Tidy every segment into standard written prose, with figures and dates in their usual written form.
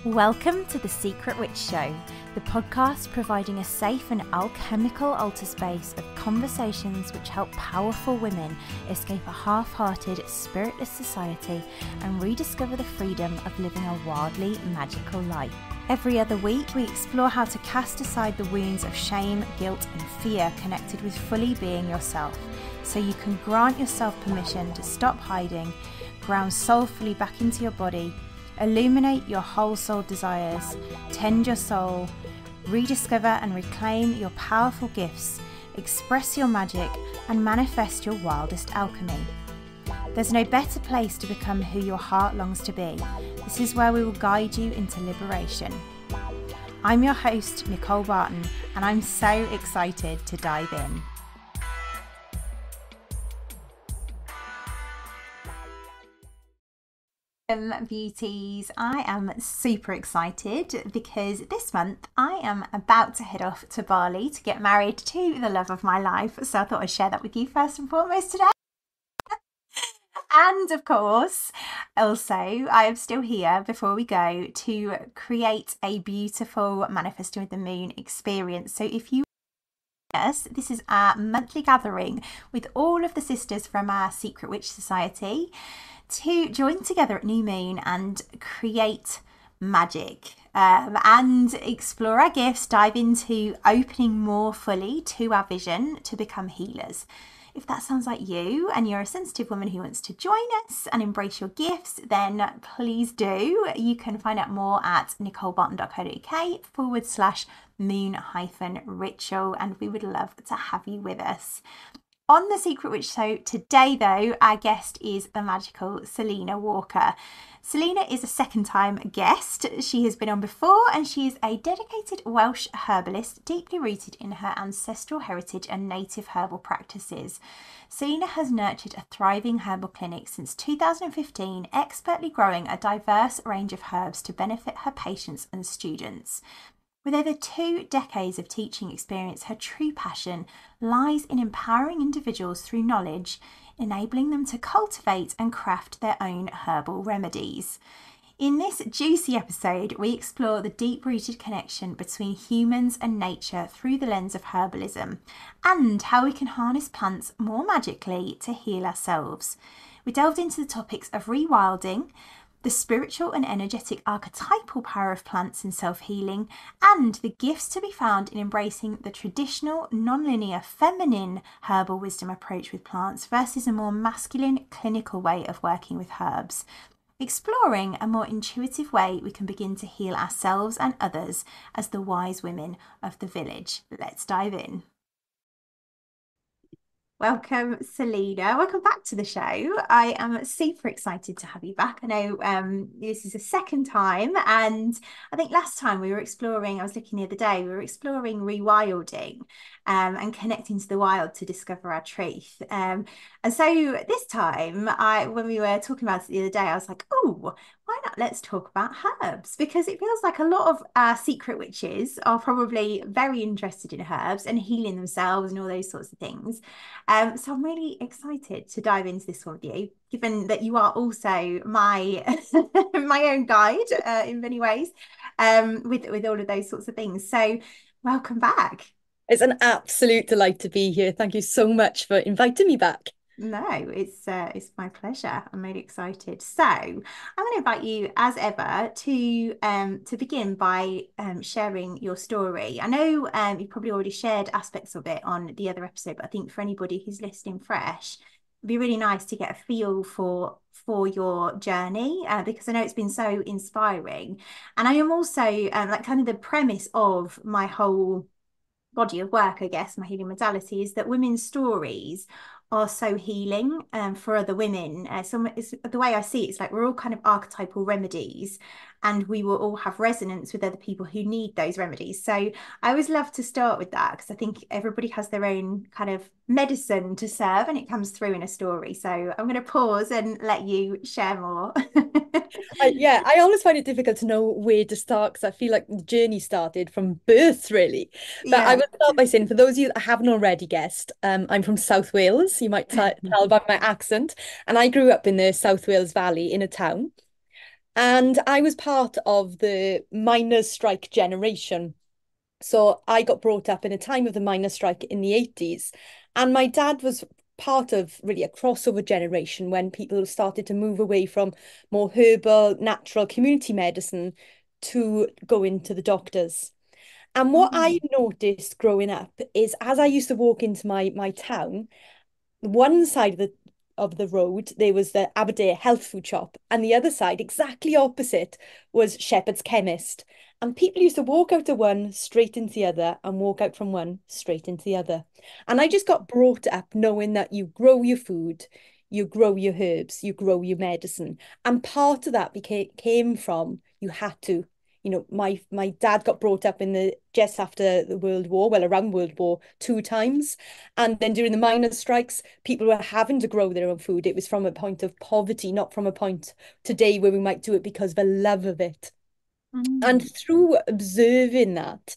Welcome to The Secret Witch Show, the podcast providing a safe and alchemical altar space of conversations which help powerful women escape a half-hearted, spiritless society and rediscover the freedom of living a wildly magical life. Every other week, we explore how to cast aside the wounds of shame, guilt, and fear connected with fully being yourself, so you can grant yourself permission to stop hiding, ground soulfully back into your body, illuminate your whole soul desires, tend your soul, rediscover and reclaim your powerful gifts, express your magic, and manifest your wildest alchemy. There's no better place to become who your heart longs to be. This is where we will guide you into liberation. I'm your host, Nicole Barton, and I'm so excited to dive in. Beauties, I am super excited because this month I am about to head off to Bali to get married to the love of my life, so I thought I'd share that with you first and foremost today. And of course, also, I am still here before we go to create a beautiful Manifesting with the Moon experience. So if you Yes, this is our monthly gathering with all of the sisters from our Secret Witch Society to join together at New Moon and create magic and explore our gifts, dive into opening more fully to our vision to become healers. If that sounds like you and you're a sensitive woman who wants to join us and embrace your gifts, then please do. You can find out more at nicolebarton.co.uk/moon-ritual, and we would love to have you with us. On the Secret Witch Show today, though, our guest is the magical Salena Walker. Salena is a second-time guest. She has been on before, and she is a dedicated Welsh herbalist, deeply rooted in her ancestral heritage and native herbal practices. Salena has nurtured a thriving herbal clinic since 2015, expertly growing a diverse range of herbs to benefit her patients and students. With over 2 decades of teaching experience, her true passion lies in empowering individuals through knowledge, enabling them to cultivate and craft their own herbal remedies. In this juicy episode, we explore the deep-rooted connection between humans and nature through the lens of herbalism and how we can harness plants more magically to heal ourselves. We delved into the topics of rewilding, the spiritual and energetic archetypal power of plants in self-healing, and the gifts to be found in embracing the traditional, non-linear, feminine herbal wisdom approach with plants versus a more masculine, clinical way of working with herbs. Exploring a more intuitive way we can begin to heal ourselves and others as the wise women of the village. Let's dive in. Welcome, Salena. Welcome back to the show. I am super excited to have you back. I know this is a second time, and I think last time we were exploring, I was looking the other day, we were exploring rewilding and connecting to the wild to discover our truth. And so this time, when we were talking about it the other day, I was like, oh, why not let's talk about herbs? Because it feels like a lot of our secret witches are probably very interested in herbs and healing themselves and all those sorts of things. So I'm really excited to dive into this one with you, given that you are also my my own guide in many ways, with all of those sorts of things. So welcome back. It's an absolute delight to be here. Thank you so much for inviting me back. No, it's my pleasure. I'm really excited. So I'm going to invite you, as ever, to begin by sharing your story. I know you've probably already shared aspects of it on the other episode, but I think for anybody who's listening fresh, it'd be really nice to get a feel for your journey because I know it's been so inspiring. And I am also like kind of the premise of my whole body of work, I guess, my healing modality is that women's stories are so healing for other women. So it's, the way I see it, it's like we're all kind of archetypal remedies and we will all have resonance with other people who need those remedies. So I always love to start with that because I think everybody has their own kind of medicine to serve and it comes through in a story. So I'm going to pause and let you share more. I always find it difficult to know where to start because I feel like the journey started from birth, really. But I Yeah. will start by saying, for those of you that haven't already guessed, I'm from South Wales. You might tell by my accent. And I grew up in the South Wales Valley in a town. And I was part of the miners' strike generation. So I got brought up in a time of the miners' strike in the 80s. And my dad was part of really a crossover generation when people started to move away from more herbal, natural community medicine to go into the doctors. And what I Mm. noticed growing up is as I used to walk into my town, one side of the road there was the Aberdare health food shop, and the other side, exactly opposite, was Shepherd's Chemist. And people used to walk out of one straight into the other and walk out from one straight into the other. And I just got brought up knowing that you grow your food, you grow your herbs, you grow your medicine. And part of that came from you had to. My dad got brought up in the just after the World War, well, around World War two times. And then during the miners' strikes, people were having to grow their own food. It was from a point of poverty, not from a point today where we might do it because of a love of it. And Mm. through observing that,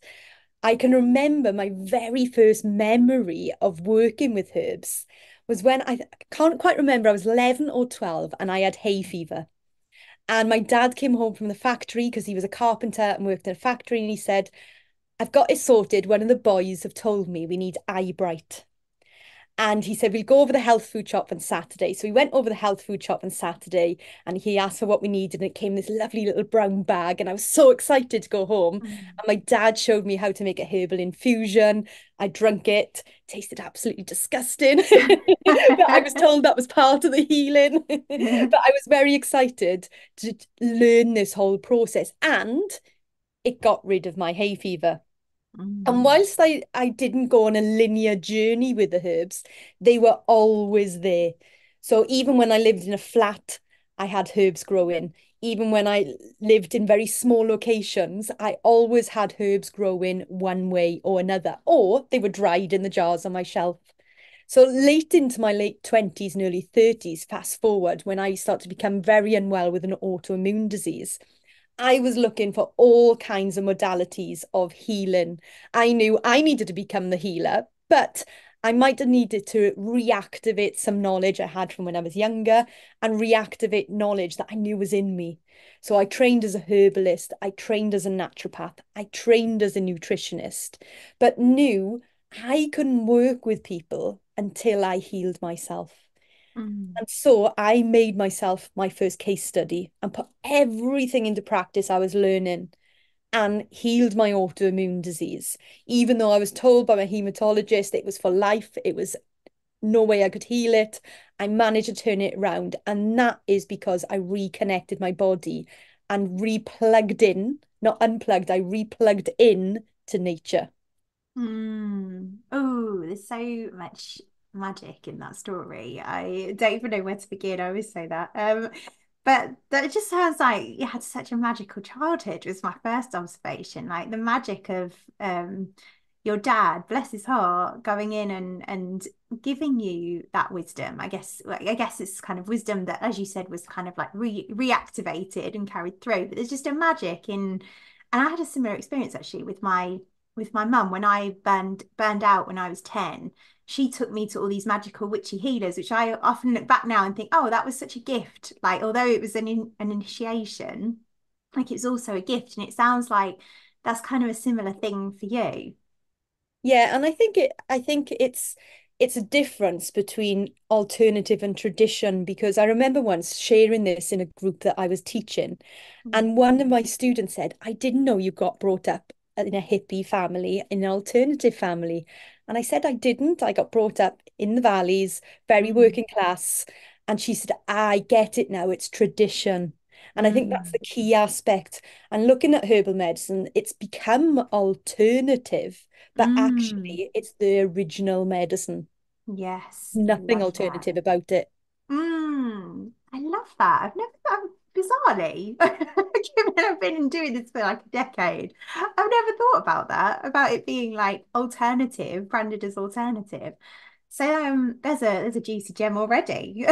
I can remember my very first memory of working with herbs was when I can't quite remember, I was 11 or 12 and I had hay fever. And my dad came home from the factory because he was a carpenter and worked in a factory. And he said, I've got it sorted. One of the boys have told me we need eye bright. And he said, we'll go over the health food shop on Saturday. So we went over the health food shop on Saturday and he asked for what we needed. And it came in this lovely little brown bag. And I was so excited to go home. Mm. And my dad showed me how to make a herbal infusion. I drank it, tasted absolutely disgusting. But I was told that was part of the healing. But I was very excited to learn this whole process. And it got rid of my hay fever. And Mm. whilst I didn't go on a linear journey with the herbs, they were always there. So even when I lived in a flat, I had herbs growing. Even when I lived in very small locations, I always had herbs growing one way or another, or they were dried in the jars on my shelf. So late into my late 20s and early 30s, fast forward, when I started to become very unwell with an autoimmune disease, I was looking for all kinds of modalities of healing. I knew I needed to become the healer, but I might have needed to reactivate some knowledge I had from when I was younger and reactivate knowledge that I knew was in me. So I trained as a herbalist, I trained as a naturopath, I trained as a nutritionist, but knew I couldn't work with people until I healed myself. Mm. And so I made myself my first case study and put everything into practice I was learning and healed my autoimmune disease. Even though I was told by my hematologist it was for life, it was no way I could heal it. I managed to turn it around. And that is because I reconnected my body and replugged in, not unplugged, I replugged in to nature. Mm. Oh, there's so much magic in that story. I don't even know where to begin. I always say that. But that just sounds like you had such a magical childhood, was my first observation. Like the magic of your dad, bless his heart, going in and giving you that wisdom. I guess it's kind of wisdom that, as you said, was kind of like reactivated and carried through. But there's just a magic in, and I had a similar experience actually with my mum when I burned out when I was 10. She took me to all these magical witchy healers, which I often look back now and think, oh, that was such a gift. Like, although it was an initiation, like it's also a gift. And it sounds like that's kind of a similar thing for you. Yeah, and I think it's a difference between alternative and tradition because I remember once sharing this in a group that I was teaching, Mm. and one of my students said, I didn't know you got brought up in a hippie family, in an alternative family. And I said I didn't. I got brought up in the valleys, very Mm. working class. And she said, I get it now, it's tradition. And I think that's Mm. the key aspect. And looking at herbal medicine, it's become alternative but Mm. actually it's the original medicine. Yes, I Nothing love that. alternative about it. I love that. Bizarrely, given I've been doing this for like a decade, I've never thought about that, about it being like alternative, branded as alternative. So there's a juicy gem already.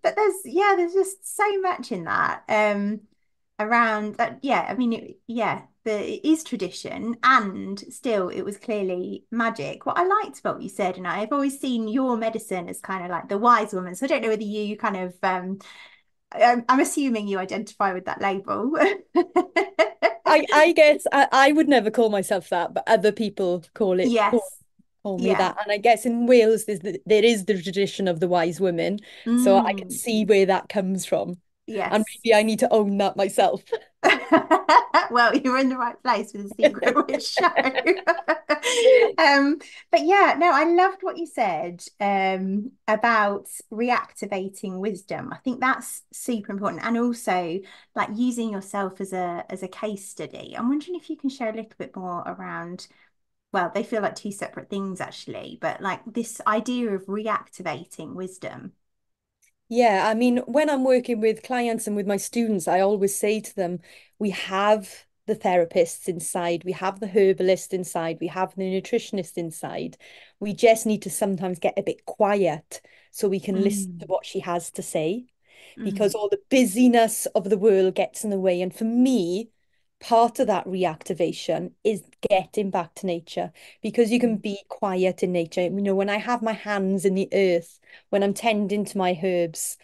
But there's just so much in that. Around that, yeah, I mean it is tradition and still it was clearly magic. What I liked about what you said, and I've always seen your medicine as kind of like the wise woman, so I don't know whether you kind of I'm assuming you identify with that label. I guess I would never call myself that, but other people Yes. call me Yeah. that. And I guess in Wales there is the tradition of the wise women, so I can Mm. see where that comes from, and Yes. maybe I need to own that myself. Well, you're in the right place with the secret witch show. um, but yeah, no, I loved what you said about reactivating wisdom. I think that's super important, and also like using yourself as a case study. I'm wondering if you can share a little bit more around, well, they feel like two separate things actually, but like this idea of reactivating wisdom. Yeah, I mean, when I'm working with clients and with my students, I always say to them, we have the therapists inside, we have the herbalist inside, we have the nutritionist inside. We just need to sometimes get a bit quiet so we can listen to Mm, what she has to say, mm, because all the busyness of the world gets in the way. And for me, part of that reactivation is getting back to nature, because you can mm, be quiet in nature. You know, when I have my hands in the earth, when I'm tending to my herbs,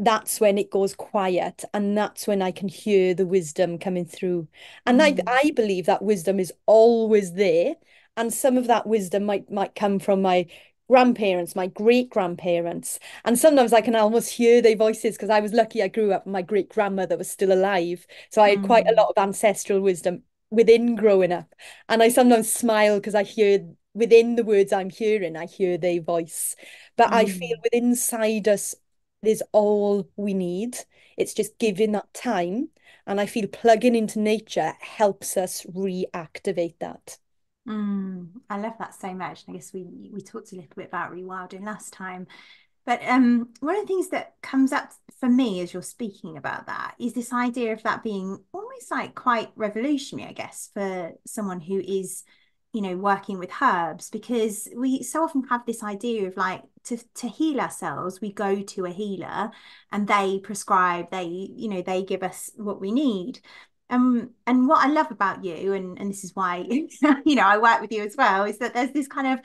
that's when it goes quiet, and that's when I can hear the wisdom coming through. And mm, I believe that wisdom is always there, and some of that wisdom might come from my grandparents, my great grandparents, and sometimes I can almost hear their voices, because I was lucky I grew up and my great grandmother was still alive, so I had quite a mm, lot of ancestral wisdom within growing up, and I sometimes smile because I hear within the words I'm hearing, I hear their voice. But I feel mm. within inside us is all we need. It's just giving that time. And I feel plugging into nature helps us reactivate that. I love that so much. And I guess we talked a little bit about rewilding last time. But one of the things that comes up for me as you're speaking about that is this idea of that being almost like quite revolutionary, I guess, for someone who is, working with herbs, because we so often have this idea of like to heal ourselves, we go to a healer and they prescribe, they give us what we need. And what I love about you, and this is why, I work with you as well, is that there's this kind of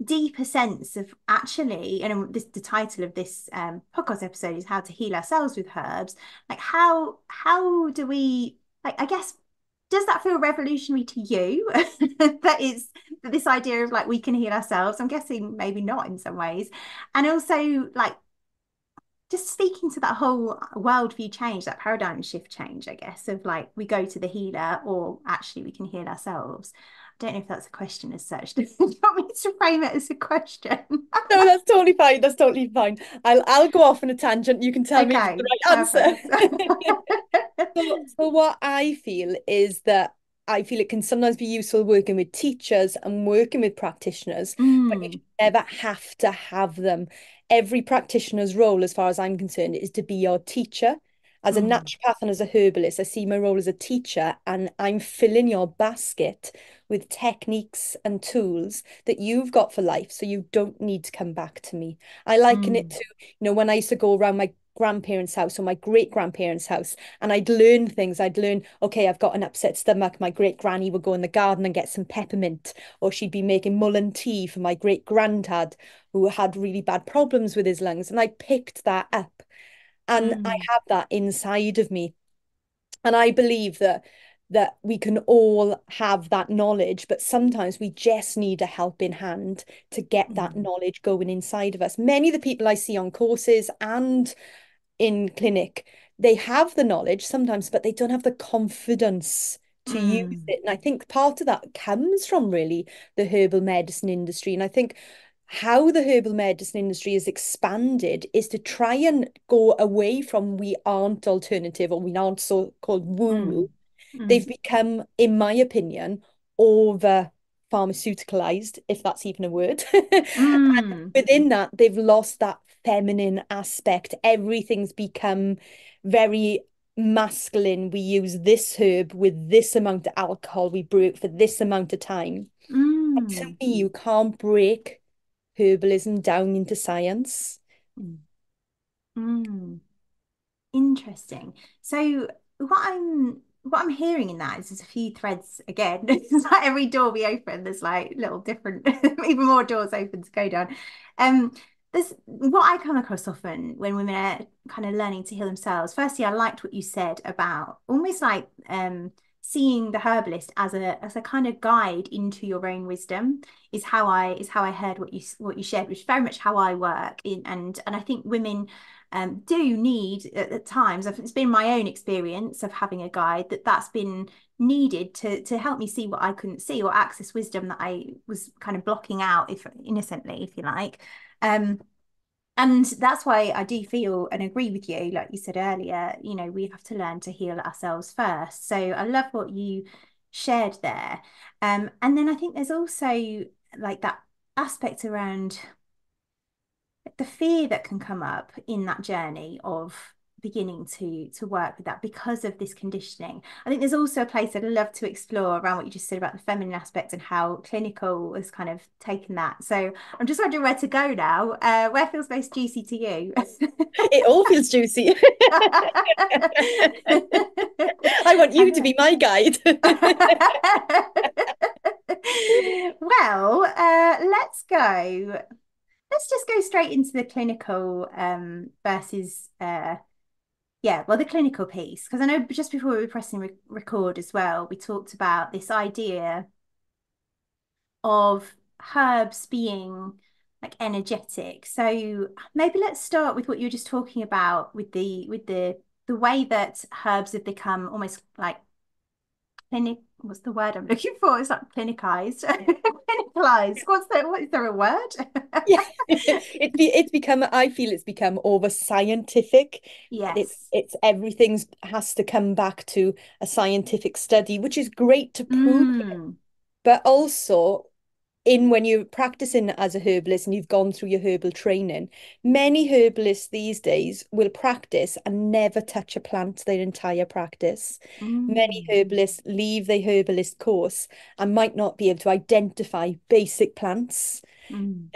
deeper sense of actually, and the title of this podcast episode is how to heal ourselves with herbs. Like how do we, like, I guess, does that feel revolutionary to you? That is this idea of like we can heal ourselves. I'm guessing maybe not in some ways. And also like just speaking to that whole worldview change, that paradigm shift change, I guess, of like we go to the healer or actually we can heal ourselves. I don't know if that's a question as such. Do you want me to frame it as a question? No, that's totally fine. That's totally fine. I'll go off on a tangent. You can tell me if it's the Okay, right answer. perfect. So what I feel is that I feel it can sometimes be useful working with teachers and working with practitioners, but you Mm, should never have to have them. Every practitioner's role, as far as I'm concerned, is to be your teacher. As a mm, naturopath and as a herbalist, I see my role as a teacher, and I'm filling your basket with techniques and tools that you've got for life, so you don't need to come back to me. I liken it mm, to, when I used to go around my grandparents' house or my great grandparents' house, and I'd learn things. I'd learn, okay, I've got an upset stomach. My great granny would go in the garden and get some peppermint, or she'd be making mullein tea for my great granddad who had really bad problems with his lungs. And I picked that up, and I mm, have that inside of me. And I believe that we can all have that knowledge, but sometimes we just need a helping hand to get that mm, knowledge going inside of us. Many of the people I see on courses and in clinic, they have the knowledge sometimes, but they don't have the confidence to use mm, it. And I think part of that comes from really the herbal medicine industry. And I think how the herbal medicine industry is expanded is to try and go away from we aren't alternative or we aren't so-called woo-woo. mm, mm, They've become, in my opinion, over pharmaceuticalized, if that's even a word. And mm, within that, they've lost that feminine aspect. Everything's become very masculine. We use this herb with this amount of alcohol. We brew it for this amount of time. And to mm, me, you can't break herbalism down into science. mm, mm. Interesting. So what I'm hearing in that is there's a few threads again. It's like every door we open, there's like little different, even more doors open to go down. Um, there's what I come across often when women are kind of learning to heal themselves. Firstly, I liked what you said about almost like seeing the herbalist as a kind of guide into your own wisdom is how I heard what you shared, which is very much how I work in, and I think women do need at times. It's been my own experience of having a guide that's been needed to help me see what I couldn't see or access wisdom that I was kind of blocking out, if innocently, if you like. Um, and that's why I do feel and agree with you, like you said earlier, we have to learn to heal ourselves first. So I love what you shared there. And then I think there's also like that aspect around the fear that can come up in that journey of beginning to work with that because of this conditioning. I think there's also a place I'd love to explore around what you just said about the feminine aspect and how clinical has kind of taken that. So I'm just wondering where to go now. Where feels most juicy to you? It all feels juicy. I want you to be my guide. Well, let's go. Let's just go straight into the clinical versus yeah, well, the clinical piece, because I know just before we were pressing record as well, we talked about this idea of herbs being like energetic. So maybe let's start with what you were just talking about with the way that herbs have become almost like clinic. What's the word I'm looking for? It's like clinicized. Clinicalized. What is there a word? Yeah, it's become. I feel it's become over scientific. Yes. It's everything's has to come back to a scientific study, which is great to prove, Mm, but also in when you're practicing as a herbalist and you've gone through your herbal training, many herbalists these days will practice and never touch a plant their entire practice. Many mm, herbalists leave their herbalist course and might not be able to identify basic plants. mm,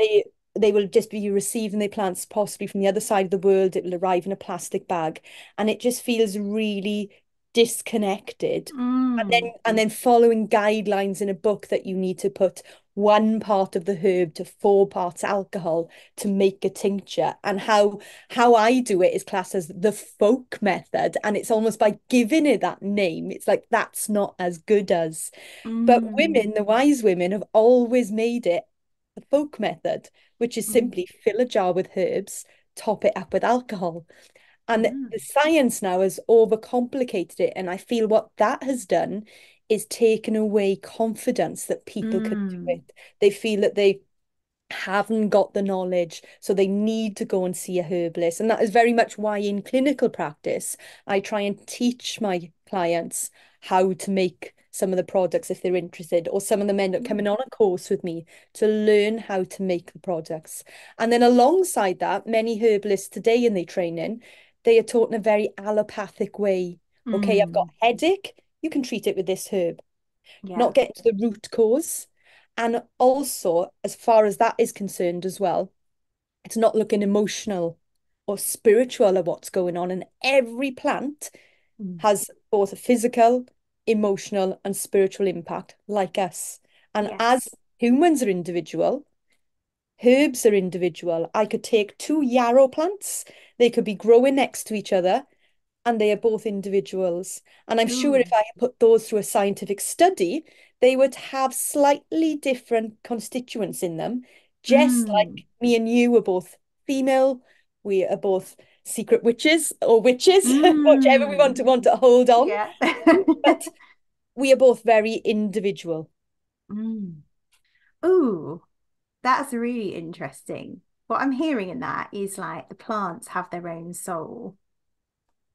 They will just be receiving their plants possibly from the other side of the world. It will arrive in a plastic bag, and it just feels really disconnected. mm, And then following guidelines in a book that you need to put one part of the herb to four parts alcohol to make a tincture, and how I do it is classed as the folk method, and it's almost by giving it that name, it's like that's not as good as. But mm, women, the wise women, have always made it the folk method, which is mm, simply fill a jar with herbs, top it up with alcohol. And mm, the science now has overcomplicated it. And I feel what that has done is taken away confidence that people can do mm, it. They feel that they haven't got the knowledge, so they need to go and see a herbalist. And that is very much why in clinical practice, I try and teach my clients how to make some of the products if they're interested, or some of them end up coming on a course with me to learn how to make the products. And then alongside that, many herbalists today in their training, they are taught in a very allopathic way. Okay, I've got mm. a headache, you can treat it with this herb, Yeah. not getting to the root cause. And also, as far as that is concerned as well, it's not looking emotional or spiritual of what's going on. And every plant Mm. has both a physical, emotional, and spiritual impact, like us. And as Yes. humans are individual, herbs are individual. I could take two yarrow plants, they could be growing next to each other, and they are both individuals. And I'm sure if Ooh. I put those through a scientific study, they would have slightly different constituents in them, just Mm. like me and you were both female, we are both secret witches or witches, whichever we Mm. want to hold on. Yeah. But we are both very individual. Mm. Ooh, that's really interesting. What I'm hearing in that is like the plants have their own soul,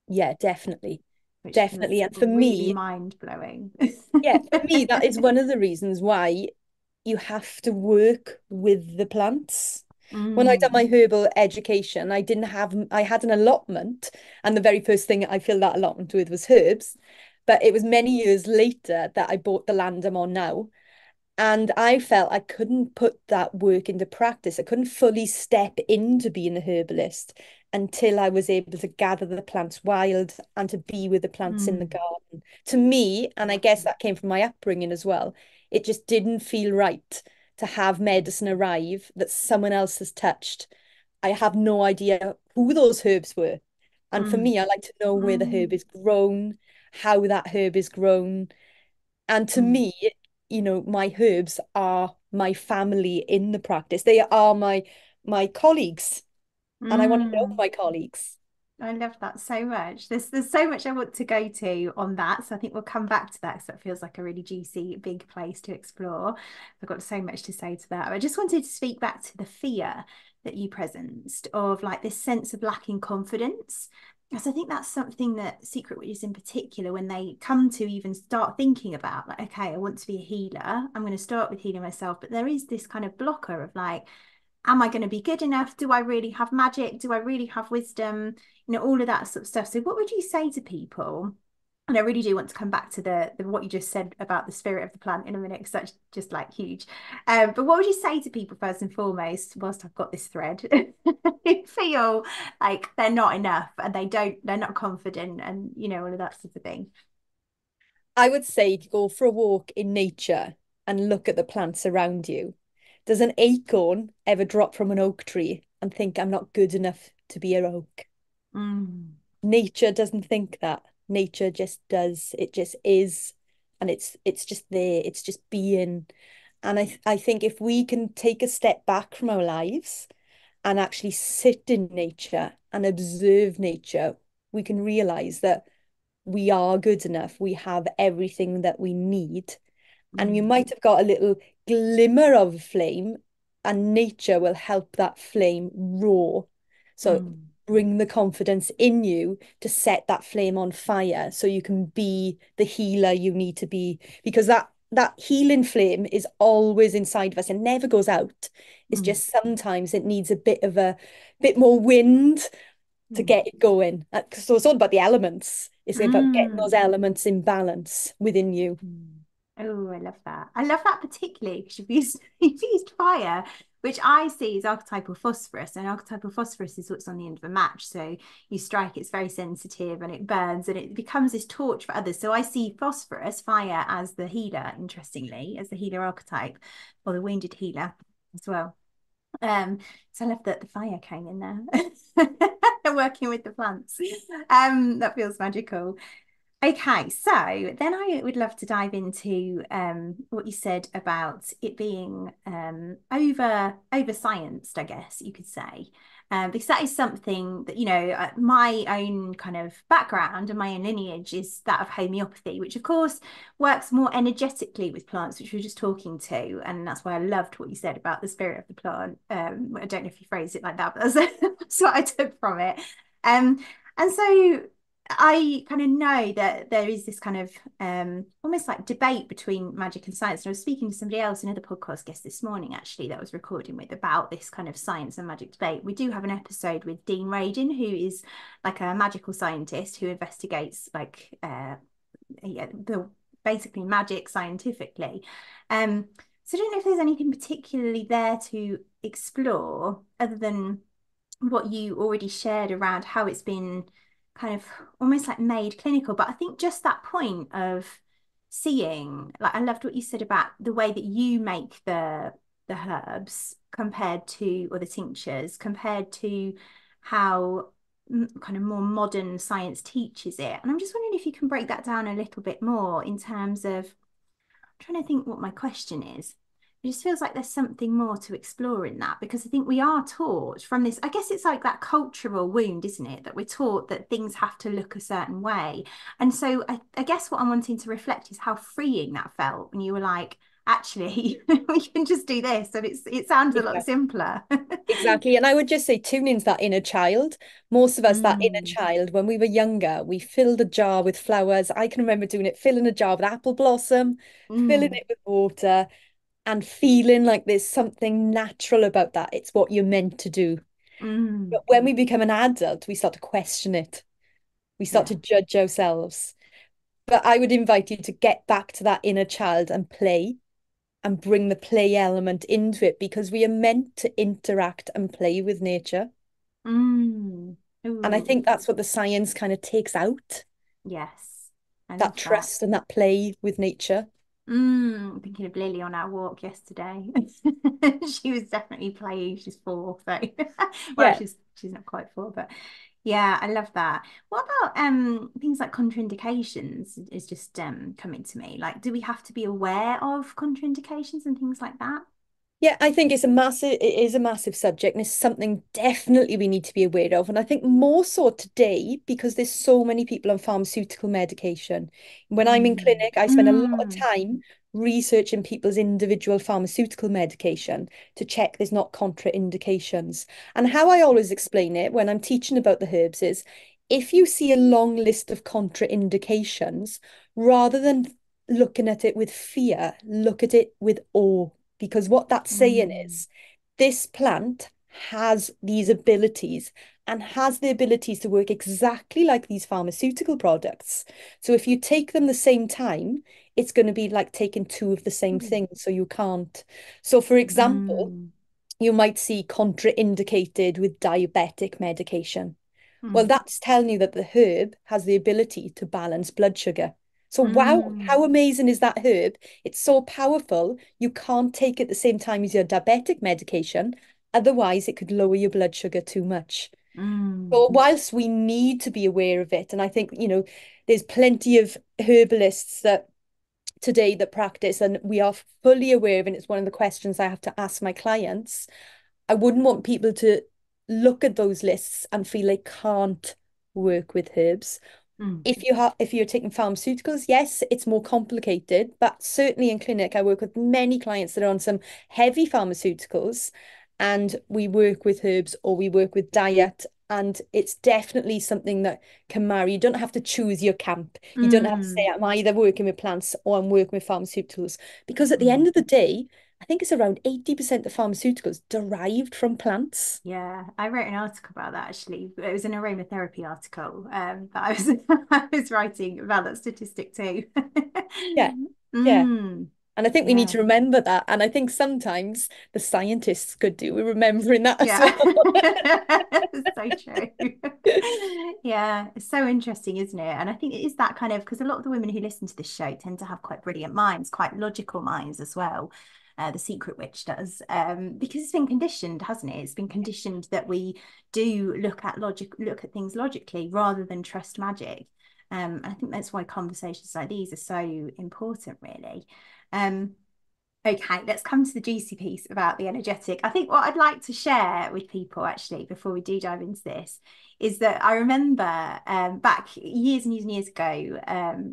Yeah, definitely. which Definitely. is And for really me, mind blowing. yeah, for me, that is one of the reasons why you have to work with the plants. When I done Mm. my herbal education, I had an allotment, and the very first thing I filled that allotment with was herbs. But it was many years later that I bought the land I'm on now. And I felt I couldn't put that work into practice. I couldn't fully step into being a herbalist until I was able to gather the plants wild and to be with the plants in the Mm. garden. To me, and I Yeah. guess that came from my upbringing as well, it just didn't feel right to have medicine arrive that someone else has touched I have no idea who those herbs were. And for Mm. me, I like to know where the herb Mm. is grown, how that herb is grown. And to Mm. me, my herbs are my family in the practice. They are my colleagues, and I want to know Mm. my colleagues. I love that so much. There's so much I want to go to on that. So I think we'll come back to that because that feels like a really juicy, big place to explore. I've got so much to say to that. I just wanted to speak back to the fear that you presenced of like this sense of lacking confidence. Because I think that's something that secret witches in particular, when they come to even start thinking about like, okay, I want to be a healer. I'm going to start with healing myself. But there is this kind of blocker of like, am I going to be good enough? Do I really have magic? Do I really have wisdom? All of that sort of stuff. So what would you say to people? And I really do want to come back to the what you just said about the spirit of the plant in a minute, because that's just like huge. But what would you say to people first and foremost, whilst I've got this thread, who feel like they're not enough and they're not confident and all of that sort of thing? I would say to go for a walk in nature and look at the plants around you. Does an acorn ever drop from an oak tree and think, I'm not good enough to be an oak? Mm, Nature doesn't think that. Nature just does. It just is. And it's just there. It's just being. And I think if we can take a step back from our lives and actually sit in nature and observe nature, we can realize that we are good enough. We have everything that we need. And you mm, might have got a little glimmer of a flame, and nature will help that flame roar. So mm, bring the confidence in you to set that flame on fire so you can be the healer you need to be. Because that healing flame is always inside of us and never goes out. It's mm, just sometimes it needs a bit more wind to mm, get it going. So it's all about the elements. It's about getting those mm. elements in balance within you. Mm. Oh, I love that. I love that particularly because you've used you've used fire, which I see as archetypal phosphorus, and archetypal phosphorus is what's on the end of a match. So you strike, it's very sensitive and it burns and it becomes this torch for others. So I see phosphorus, fire, as the healer, interestingly, as the healer archetype or the wounded healer as well. So I love that the fire came in there. Working with the plants. That feels magical. Okay, so then I would love to dive into what you said about it being over scienced, I guess you could say, because that is something that my own kind of background and my own lineage is that of homeopathy, which of course works more energetically with plants, which we were just talking to, and that's why I loved what you said about the spirit of the plant. I don't know if you phrased it like that, but that's what I took from it. Um, and so I kind of know that there is this kind of almost like debate between magic and science. And I was speaking to somebody else, another podcast guest this morning, actually, that I was recording with about this kind of science and magic debate. We do have an episode with Dean Radin, who is like a magical scientist who investigates like yeah, the basically magic scientifically. So I don't know if there's anything particularly there to explore other than what you already shared around how it's been kind of almost like made clinical. But I think just that point of seeing, like I loved what you said about the way that you make the herbs compared to, or the tinctures compared to how kind of more modern science teaches it. And I'm just wondering if you can break that down a little bit more in terms of, I'm trying to think what my question is. It just feels like there's something more to explore in that, because I think we are taught from this. I guess it's like that cultural wound, isn't it? That we're taught that things have to look a certain way. And so I guess what I'm wanting to reflect is how freeing that felt when you were like, actually, we can just do this. And it sounds a lot Exactly. simpler. Exactly. And I would just say tune into that inner child. Most of us, that inner Mm, child, when we were younger, we filled a jar with flowers. I can remember doing it, filling a jar with apple blossom, filling mm, it with water, and feeling like there's something natural about that. It's what you're meant to do. mm. But when we become an adult, we start to question it. We start Yeah. to judge ourselves. But I would invite you to get back to that inner child and play and bring the play element into it because we are meant to interact and play with nature. Mm. And I Ooh, think that's what the science kind of takes out, yes. I that love that. trust and that play with nature. Thinking of Lily on our walk yesterday. She was definitely playing. She's 4, so well, Yeah. she's not quite 4, but yeah, I love that. What about things like contraindications is just coming to me. Like, do we have to be aware of contraindications and things like that? Yeah, I think it is a massive subject and it's something definitely we need to be aware of. And I think more so today because there's so many people on pharmaceutical medication. When I'm in Mm. clinic, I spend a lot of Mm. time researching people's individual pharmaceutical medication to check there's not contraindications. And how I always explain it when I'm teaching about the herbs is if you see a long list of contraindications, rather than looking at it with fear, look at it with awe because what that's saying Mm. is this plant has these abilities and has the abilities to work exactly like these pharmaceutical products. So if you take them the same time, it's going to be like taking two of the same Mm. thing. So you can't. So, for example, Mm. you might see contraindicated with diabetic medication. Well, Mm. that's telling you that the herb has the ability to balance blood sugar. So, wow, Mm. how amazing is that herb? It's so powerful, you can't take it at the same time as your diabetic medication. Otherwise, it could lower your blood sugar too much. Mm. So, whilst we need to be aware of it, and I think, there's plenty of herbalists that today that practice, and we are fully aware of, and it's one of the questions I have to ask my clients. I wouldn't want people to look at those lists and feel they can't work with herbs. Mm. If you're taking pharmaceuticals, yes, it's more complicated, but certainly in clinic, I work with many clients that are on some heavy pharmaceuticals, and we work with herbs or we work with diet, and it's definitely something that can marry. You don't have to choose your camp. You don't have to say Mm. I'm either working with plants or I'm working with pharmaceuticals, because at the Mm. end of the day, I think it's around 80% of pharmaceuticals derived from plants. Yeah, I wrote an article about that actually. It was an aromatherapy article that I was I was writing about that statistic too. Yeah, yeah. Mm, And I think we need yeah. to remember that. And I think sometimes the scientists could do with remembering that as Yeah. well. So true. Yeah, it's so interesting, isn't it? And I think it is that kind of because a lot of the women who listen to this show tend to have quite brilliant minds, quite logical minds as well. The Secret Witch does, because it's been conditioned, hasn't it? It's been conditioned that we do look at things logically rather than trust magic. And I think that's why conversations like these are so important, really. Um, Okay, let's come to the juicy piece about the energetic. I think what I'd like to share with people actually before we do dive into this is that I remember back years and years and years ago,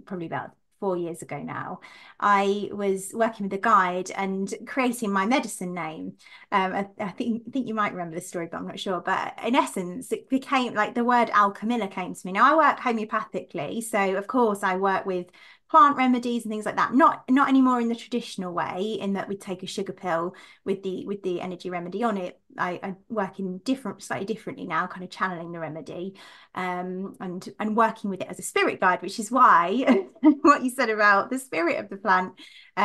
probably about 4 years ago now, I was working with a guide and creating my medicine name. I think you might remember this story, but I'm not sure. But in essence, it became like the word alchemilla came to me. Now I work homeopathically, so of course I work with plant remedies and things like that. Not anymore in the traditional way, in that we take a sugar pill with the energy remedy on it. I work in slightly differently now, kind of channeling the remedy, and working with it as a spirit guide, which is why what you said about the spirit of the plant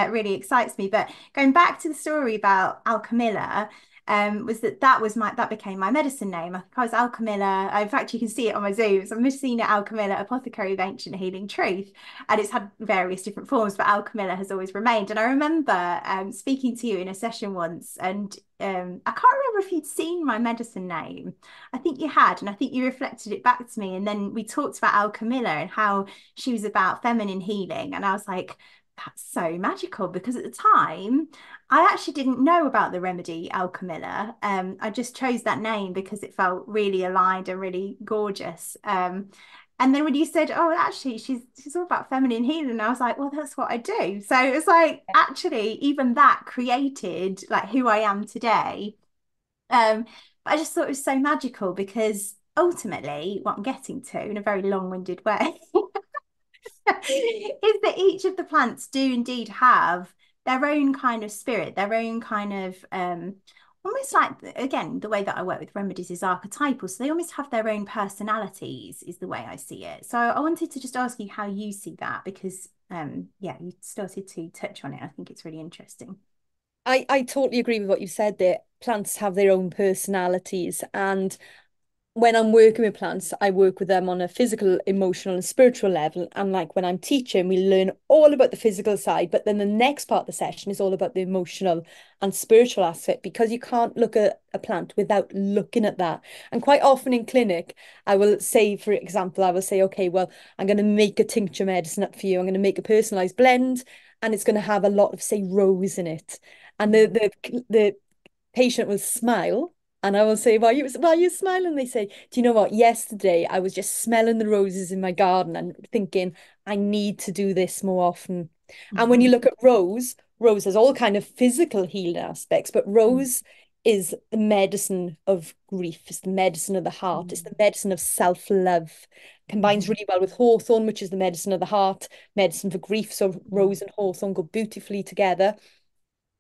really excites me. But going back to the story about alchemilla, was that became my medicine name. I think I was Alchemilla. In fact, you can see it on my Zooms. I'm Messina Alchemilla, Apothecary of Ancient Healing Truth, and it's had various different forms, but Alchemilla has always remained. And I remember speaking to you in a session once, and I can't remember if you'd seen my medicine name. I think you had, and I think you reflected it back to me. And then we talked about Alchemilla and how she was about feminine healing, and I was like, that's so magical because at the time I actually didn't know about the remedy Alchemilla. I just chose that name because it felt really aligned and really gorgeous. And then when you said, "Oh, actually, she's all about feminine healing," and I was like, "Well, that's what I do." So it was like actually even that created like who I am today. But I just thought it was so magical because ultimately, what I'm getting to in a very long-winded way is that each of the plants do indeed have their own kind of spirit, their own kind of almost like again, the way that I work with remedies is archetypal. So they almost have their own personalities, is the way I see it. So I wanted to just ask you how you see that because yeah, you started to touch on it. I think it's really interesting. I totally agree with what you said there. Plants have their own personalities, and when I'm working with plants, I work with them on a physical, emotional, and spiritual level. And like when I'm teaching, we learn all about the physical side, but then the next part of the session is all about the emotional and spiritual aspect because you can't look at a plant without looking at that. And quite often in clinic, I will say, for example, I will say, okay, well, I'm going to make a tincture medicine up for you. I'm going to make a personalized blend, and it's going to have a lot of, say, rose in it. And Mm. the patient will smile and I will say, why are you smiling? They say, do you know what? Yesterday I was just smelling the roses in my garden and thinking, I need to do this more often. And when you look at rose has all kind of physical healing aspects, but rose is the medicine of grief. It's the medicine of the heart. It's the medicine of self-love. Combines really well with hawthorn, which is the medicine of the heart, medicine for grief. So rose and hawthorn go beautifully together.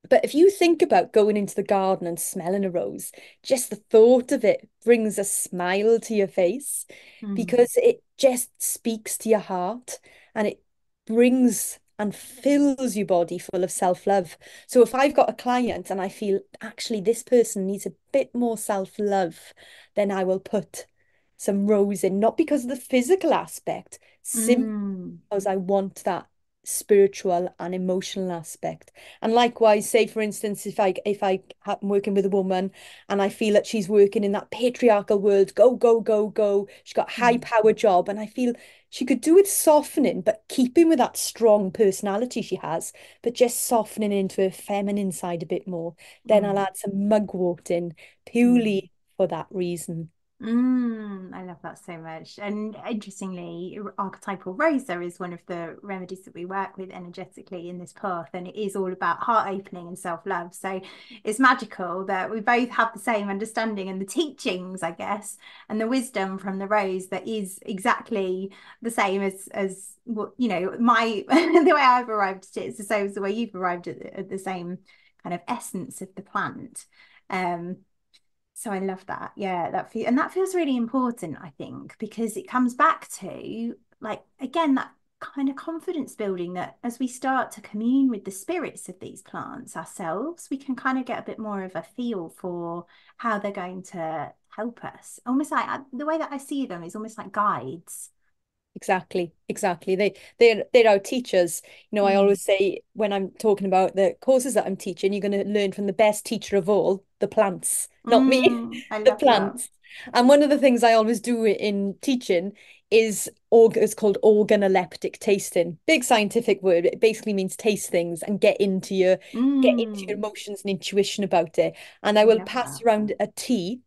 But if you think about going into the garden and smelling a rose, just the thought of it brings a smile to your face Mm. because it just speaks to your heart and it brings and fills your body full of self-love. So if I've got a client and I feel actually this person needs a bit more self-love, then I will put some rose in, not because of the physical aspect, simply Mm. because I want that spiritual and emotional aspect. And likewise, say for instance, if I'm working with a woman and I feel that she's working in that patriarchal world, go, go, go, go, she's got a high Mm. power job, and I feel she could do with softening, but keeping with that strong personality she has, but just softening into her feminine side a bit more. Then I'll Mm. add some mugwort in Mm. purely for that reason. I love that so much. And interestingly, archetypal rosa is one of the remedies that we work with energetically in this path. And it is all about heart opening and self-love. So it's magical that we both have the same understanding and the teachings, I guess, and the wisdom from the rose that is exactly the same as what, my the way I've arrived at it is the same as the way you've arrived at the same kind of essence of the plant. Um, so I love that. Yeah, that feels really important, I think, because it comes back to like again that kind of confidence building that as we start to commune with the spirits of these plants ourselves, we can kind of get a bit more of a feel for how they're going to help us. Almost like the way that I see them is almost like guides. Exactly, exactly. They're our teachers. I Mm. always say when I'm talking about the courses that I'm teaching, you're going to learn from the best teacher of all, the plants, not me, I the love that. plants. And one of the things I always do in teaching is it's called organoleptic tasting. Big scientific word. It basically means taste things and get into your Mm, emotions and intuition about it. And I I will love pass that. around a tea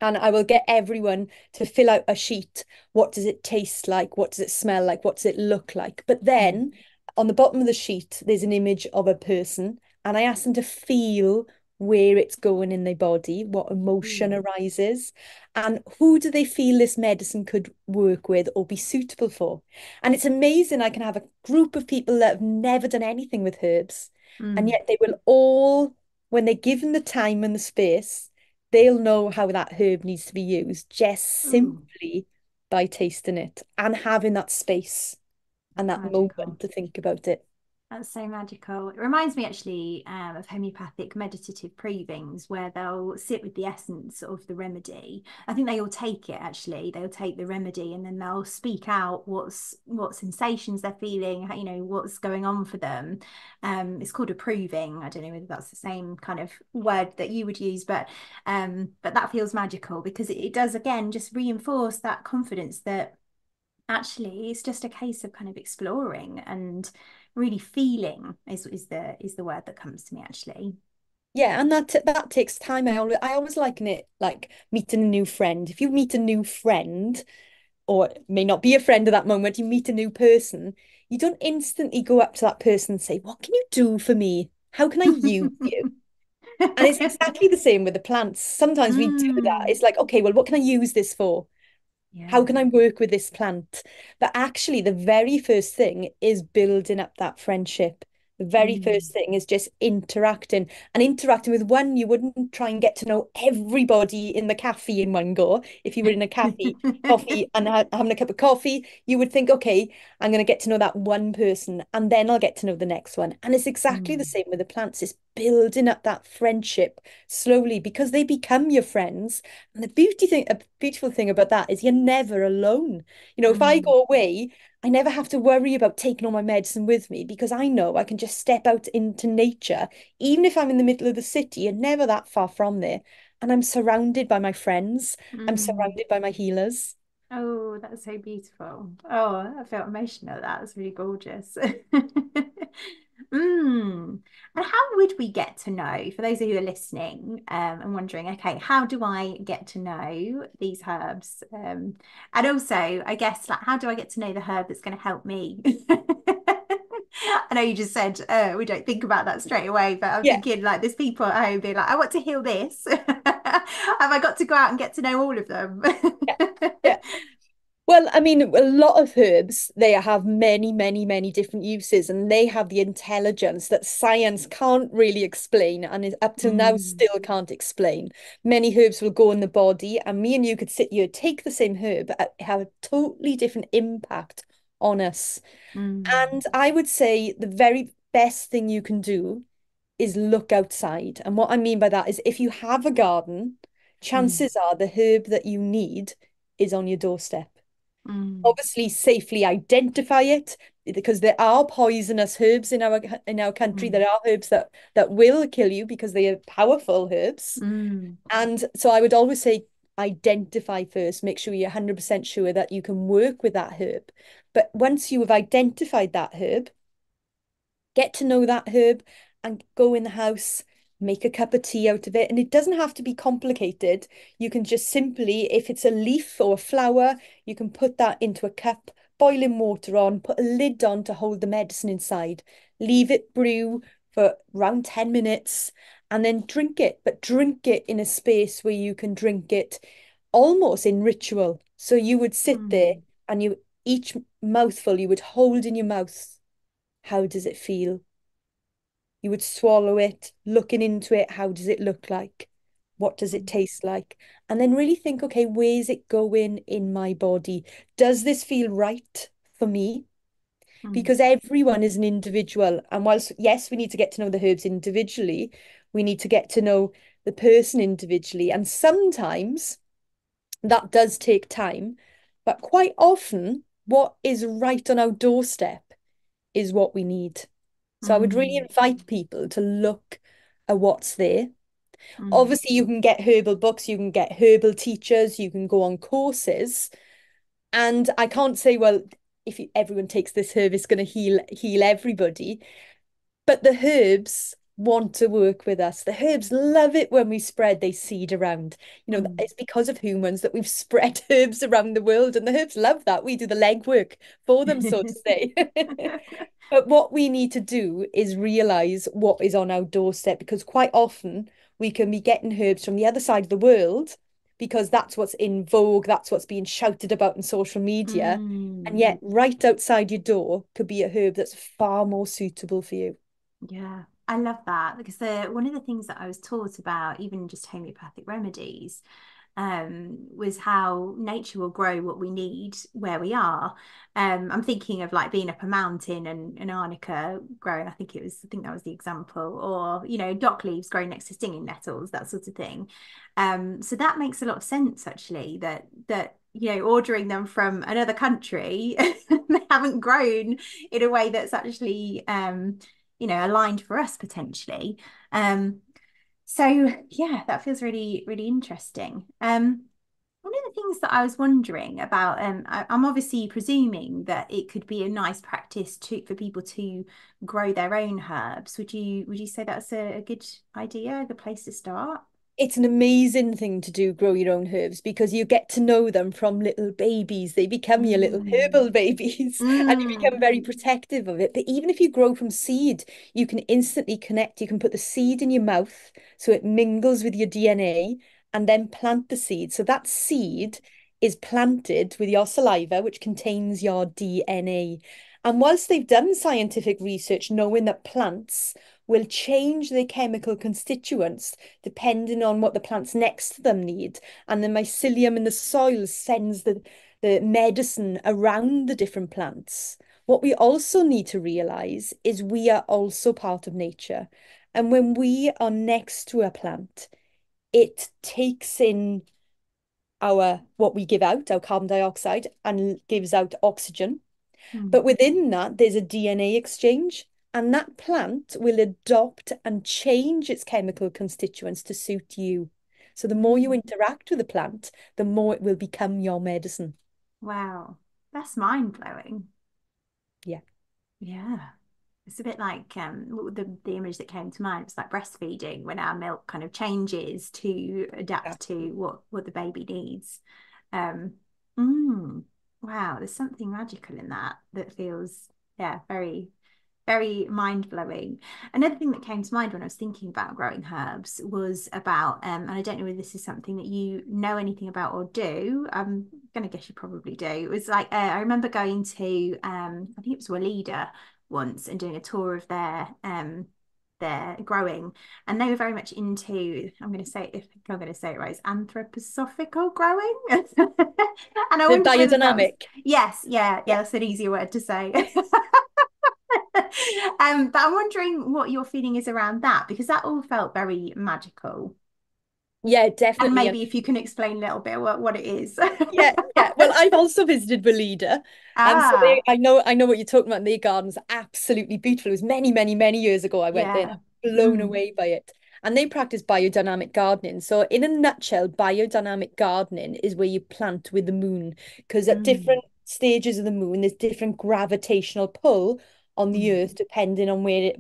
and I will get everyone to fill out a sheet. What does it taste like? What does it smell like? What does it look like? But Mm, then on the bottom of the sheet, there's an image of a person, and I ask them to feel where it's going in their body, what emotion mm, arises, and who do they feel this medicine could work with or be suitable for. And it's amazing. I can have a group of people that have never done anything with herbs, and mm, yet they will all, when they're given the time and the space, they'll know how that herb needs to be used just mm. simply by tasting it and having that space and That's that magical. moment to think about it. That's so magical. It reminds me actually of homeopathic meditative provings where they'll sit with the essence of the remedy. I think they all take it actually. They'll take the remedy and then they'll speak out what sensations they're feeling, what's going on for them. It's called a proving. I don't know whether that's the same kind of word that you would use, but that feels magical because it does again just reinforce that confidence that actually it's just a case of kind of exploring and really feeling is the word that comes to me actually. Yeah, and that takes time. I always liken it like meeting a new friend. If you meet a new friend, or it may not be a friend at that moment, you meet a new person, you don't instantly go up to that person and say, "What can you do for me? How can I use you?" And it's exactly the same with the plants. Sometimes we do that. Mm, It's like, okay, well, what can I use this for? How yeah. can I work with this plant? But actually, the very first thing is building up that friendship. The very Mm. first thing is just interacting and interacting with one. You wouldn't try and get to know everybody in the cafe in one go. If you were in a cafe, coffee, and having a cup of coffee, you would think, okay, I'm going to get to know that one person and then I'll get to know the next one. And it's exactly the Mm, same with the plants. It's building up that friendship slowly because they become your friends. And a beautiful thing about that is you're never alone. If I Mm, go away, I never have to worry about taking all my medicine with me because I know I can just step out into nature, even if I'm in the middle of the city, you're never that far from there. And I'm surrounded by my friends. I'm mm. surrounded by my healers. Oh, that's so beautiful. Oh, I felt emotional. That's really gorgeous. Mm. And how would we get to know, for those of you who are listening, and wondering, okay, how do I get to know these herbs? And also, I guess, like, how do I get to know the herb that's going to help me? I know you just said we don't think about that straight away, but I'm Yeah, thinking like there's people at home being like, I want to heal this. Have I got to go out and get to know all of them? yeah, yeah. Well, I mean, a lot of herbs, they have many, many, many different uses, and they have the intelligence that science can't really explain and is up till now Mm, still can't explain. Many herbs will go in the body, and me and you could sit here, take the same herb, but have a totally different impact on us. mm, And I would say the very best thing you can do is look outside. And what I mean by that is if you have a garden, mm, chances are the herb that you need is on your doorstep. mm, Obviously safely identify it because there are poisonous herbs in our country. mm, There are herbs that will kill you because they are powerful herbs. mm, And so I would always say identify first, make sure you're 100% sure that you can work with that herb. But once you have identified that herb, get to know that herb and go in the house, make a cup of tea out of it. And it doesn't have to be complicated. You can just simply, if it's a leaf or a flower, you can put that into a cup, boiling water on, put a lid on to hold the medicine inside, leave it brew for around 10 minutes, and then drink it. But drink it in a space where you can drink it almost in ritual. So you would sit there mm, and each mouthful you would hold in your mouth. How does it feel? You would swallow it, looking into it. How does it look like? What does it taste like? And then really think, okay, where's it going in my body? Does this feel right for me? mm, Because everyone is an individual. And whilst, yes, we need to get to know the herbs individually, we need to get to know the person individually. And sometimes that does take time. But quite often, what is right on our doorstep is what we need. So I would really mm, invite people to look at what's there. mm, Obviously, you can get herbal books, you can get herbal teachers, you can go on courses. And I can't say, well, if everyone takes this herb, it's going to heal everybody. But the herbs want to work with us. The herbs love it when we spread they seed around. mm. It's because of humans that we've spread herbs around the world, and the herbs love that. We do the legwork for them, so to say. But what we need to do is realize what is on our doorstep because quite often we can be getting herbs from the other side of the world because that's what's in vogue, that's what's being shouted about in social media. And Mm. yet, right outside your door could be a herb that's far more suitable for you. Yeah, I love that because one of the things that I was taught about, even just homeopathic remedies, was how nature will grow what we need where we are. I'm thinking of like being up a mountain and an arnica growing. I think that was the example, or dock leaves growing next to stinging nettles, that sort of thing. So that makes a lot of sense actually. That ordering them from another country, they haven't grown in a way that's actually aligned for us potentially. So yeah, that feels really, really interesting. One of the things that I was wondering about, I'm obviously presuming that it could be a nice practice for people to grow their own herbs. Would you say that's a good idea, a good place to start? It's an amazing thing to do, grow your own herbs, because you get to know them from little babies. They become your little Mm, herbal babies and you become mm, very protective of it. But even if you grow from seed, you can instantly connect. You can put the seed in your mouth so it mingles with your DNA and then plant the seed. So that seed is planted with your saliva, which contains your DNA. And whilst they've done scientific research knowing that plants will change their chemical constituents depending on what the plants next to them need. And the mycelium in the soil sends the medicine around the different plants. What we also need to realize is we are also part of nature. And when we are next to a plant, it takes in our what we give out, our carbon dioxide, and gives out oxygen. Mm. But within that, there's a DNA exchange, and that plant will adopt and change its chemical constituents to suit you. So the more you Mm. interact with the plant, the more it will become your medicine. Wow, that's mind blowing. Yeah. Yeah. It's a bit like the image that came to mind was like breastfeeding when our milk kind of changes to adapt to what the baby needs. Um, mm, wow, there's something magical in that that feels, yeah, very, very mind blowing. Another thing that came to mind when I was thinking about growing herbs was about, and I don't know whether this is something that you know anything about or do. I'm gonna guess you probably do. It was like I remember going to, I think it was Walida once and doing a tour of their growing, and they were very much into, I'm going to say, if I'm going to say it right, it's anthroposophical growing. And I The wondered whether that was, biodynamic. yes, yeah, Yeah. yeah, that's an easier word to say. But I'm wondering what your feeling is around that because that all felt very magical. Yeah, And definitely. And maybe if you can explain a little bit what it is. yeah, yeah. Well, I've also visited Belida, and so Ah, I know what you're talking about. And their gardens are absolutely beautiful. It was many, many, many years ago I went there, and yeah. I'm blown Mm, away by it. And they practice biodynamic gardening. So, in a nutshell, biodynamic gardening is where you plant with the moon, because at mm, different stages of the moon, there's different gravitational pull on the mm, earth, depending on where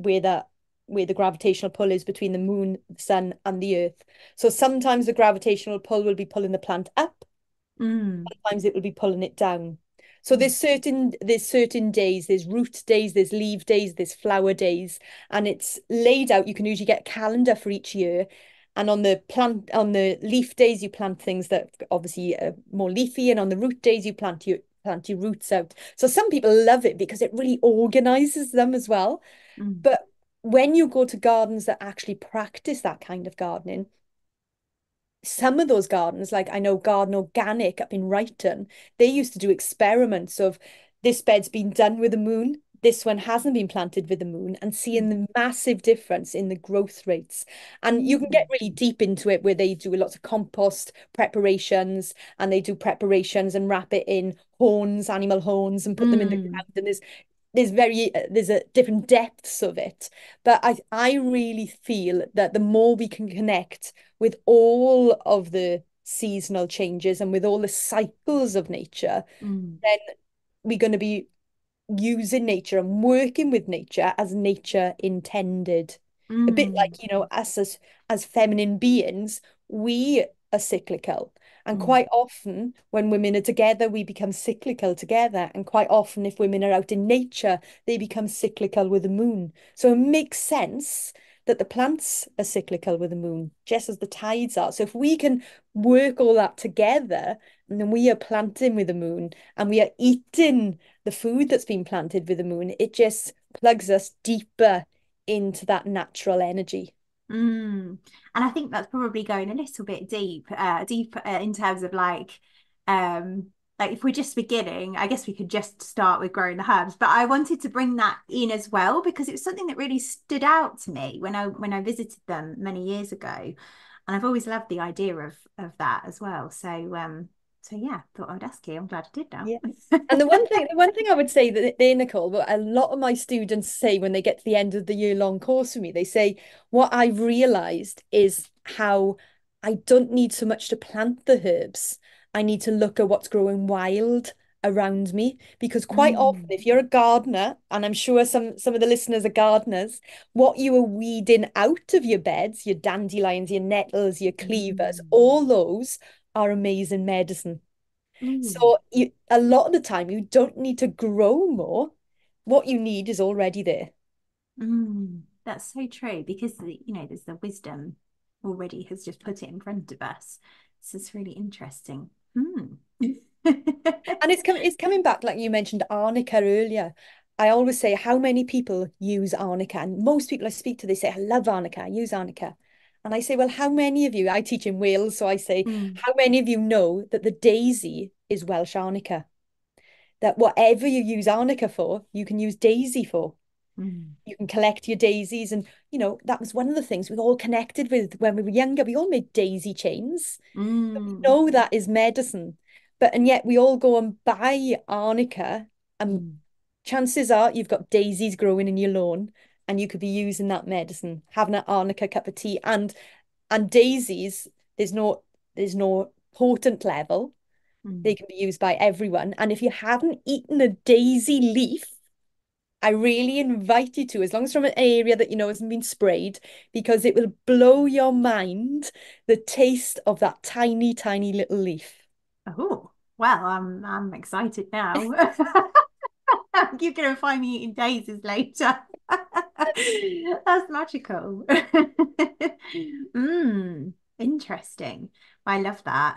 the gravitational pull is between the moon, the sun, and the earth. So sometimes the gravitational pull will be pulling the plant up, mm, sometimes it will be pulling it down. So mm, there's certain days, there's root days, there's leaf days, there's flower days, and it's laid out. You can usually get a calendar for each year. And on the leaf days, you plant things that obviously are more leafy, and on the root days, you plant your roots out. So some people love it because it really organizes them as well. mm, But when you go to gardens that actually practice that kind of gardening, some of those gardens, like I know Garden Organic up in Wrighton, they used to do experiments of this bed's been done with the moon, this one hasn't been planted with the moon, and seeing the massive difference in the growth rates. And you can get mm, really deep into it where they do lots of compost preparations, and they do preparations and wrap it in horns, animal horns, and put them in the mm, ground. And there's a different depths of it. But I really feel that the more we can connect with all of the seasonal changes and with all the cycles of nature, mm, then we're going to be using nature and working with nature as nature intended. A bit like, mm, us as feminine beings, we are cyclical. And mm, quite often, when women are together, we become cyclical together. And quite often, if women are out in nature, they become cyclical with the moon. So it makes sense that the plants are cyclical with the moon, just as the tides are. So if we can work all that together, and then we are planting with the moon and we are eating the food that's been planted with the moon, it just plugs us deeper into that natural energy. mm. And I think that's probably going a little bit deep in terms of um, like if we're just beginning, I guess we could just start with growing the herbs. But I wanted to bring that in as well because it was something that really stood out to me when I visited them many years ago, and I've always loved the idea of that as well. So yeah, thought I would ask you. I'm glad I did now. Yeah. And the one thing I would say that there, Nicole, what a lot of my students say when they get to the end of the year-long course with me, they say, what I've realized is how I don't need so much to plant the herbs. I need to look at what's growing wild around me. Because quite often, Mm, if you're a gardener, and I'm sure some of the listeners are gardeners, what you are weeding out of your beds, your dandelions, your nettles, your cleavers, mm, all those are amazing medicine. mm. So a lot of the time, you don't need to grow more. What you need is already there. That's so true because there's the wisdom already has just put it in front of us. So it's really interesting. And it's coming back, like you mentioned, arnica earlier. I always say, how many people use arnica? And most people I speak to, they say, I love arnica, I use arnica. And I say, well, how many of you, I teach in Wales, so I say, Mm, how many of you know that the daisy is Welsh arnica? That whatever you use arnica for, you can use daisy for. Mm. You can collect your daisies. And, that was one of the things we all connected with when we were younger. We all made daisy chains. Mm. Know that is medicine. And yet we all go and buy arnica, and Mm. chances are you've got daisies growing in your lawn, and you could be using that medicine, having an arnica cup of tea. And daisies, there's no potent level. They Mm. can be used by everyone. And if you haven't eaten a daisy leaf, I really invite you to, as long as from an area that you know hasn't been sprayed, because it will blow your mind, the taste of that tiny, tiny little leaf. Oh, well, I'm excited now. You're gonna find me eating daisies later. That's magical. Interesting. I love that.